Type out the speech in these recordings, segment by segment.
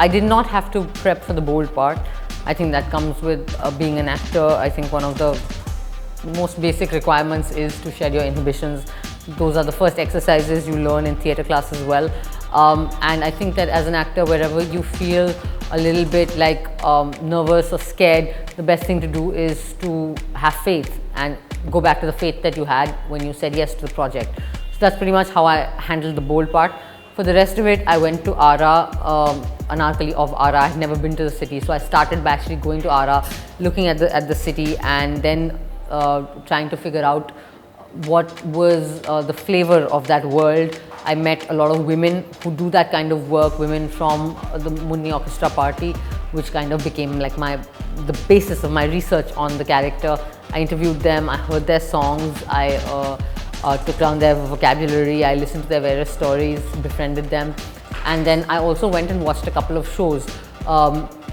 I did not have to prep for the bold part. I think that comes with being an actor. I think one of the most basic requirements is to shed your inhibitions. Those are the first exercises you learn in theatre class as well. And I think that as an actor, wherever you feel a little bit like nervous or scared, the best thing to do is to have faith and go back to the faith that you had when you said yes to the project. So that's pretty much how I handled the bold part. For the rest of it, I went to Aarah, Anaarkali of Aarah. I had never been to the city, so I started by actually going to Aarah, looking at the city, and then trying to figure out what was the flavor of that world. I met a lot of women who do that kind of work, women from the Munni Orchestra Party, which kind of became like the basis of my research on the character. I interviewed them, I heard their songs, I took down their vocabulary, I listened to their various stories, befriended them, and then I also went and watched a couple of shows,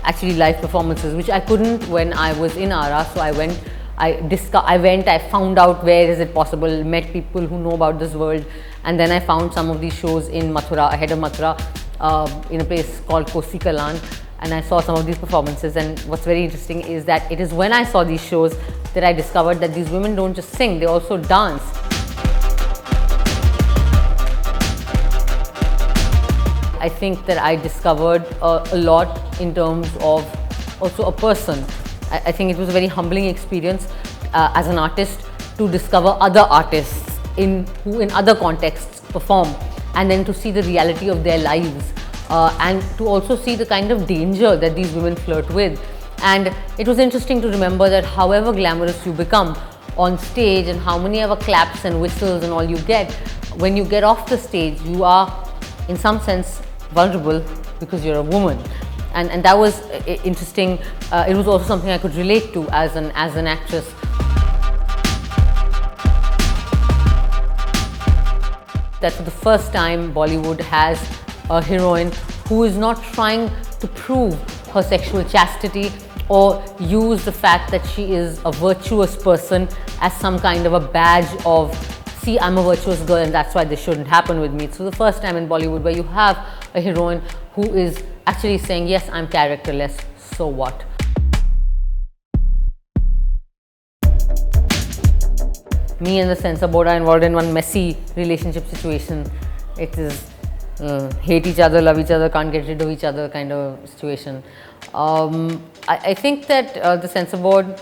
actually live performances, which I couldn't when I was in Aarah. So I went, I found out where is it possible, met people who know about this world, and then I found some of these shows in Mathura, ahead of Mathura, in a place called Kosi Kalan, and I saw some of these performances. And what's very interesting is that it is when I saw these shows that I discovered that these women don't just sing, they also dance. I think that I discovered a lot in terms of also a person. I think it was a very humbling experience as an artist to discover other artists who in other contexts perform, and then to see the reality of their lives, and to also see the kind of danger that these women flirt with. And it was interesting to remember that however glamorous you become on stage and how many ever claps and whistles and all you get, when you get off the stage, you are in some sense vulnerable because you're a woman. And that was interesting. It was also something I could relate to as an actress. That for the first time Bollywood has a heroine who is not trying to prove her sexual chastity or use the fact that she is a virtuous person as some kind of a badge of, see, I'm a virtuous girl and that's why this shouldn't happen with me. It's the first time in Bollywood where you have a heroine who is actually saying, yes, I'm characterless, so what? Me and the censor board are involved in one messy relationship situation. It is hate each other, love each other, can't get rid of each other kind of situation. I think that the censor board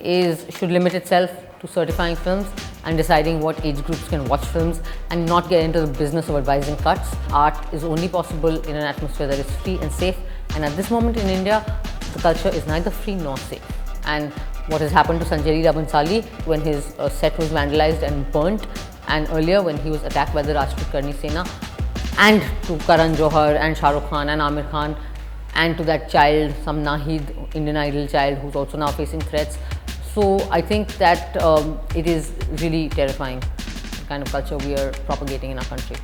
should limit itself to certifying films and deciding what age groups can watch films, and not get into the business of advising cuts. Art is only possible in an atmosphere that is free and safe, and at this moment in India, the culture is neither free nor safe. And what has happened to Sanjay Leela Bhansali when his set was vandalized and burnt, and earlier when he was attacked by the Rajput Karni Sena, and to Karan Johar and Shah Rukh Khan and Amir Khan, and to that child, some Nahid Indian Idol child who's also now facing threats. So I think that it is really terrifying, the kind of culture we are propagating in our country.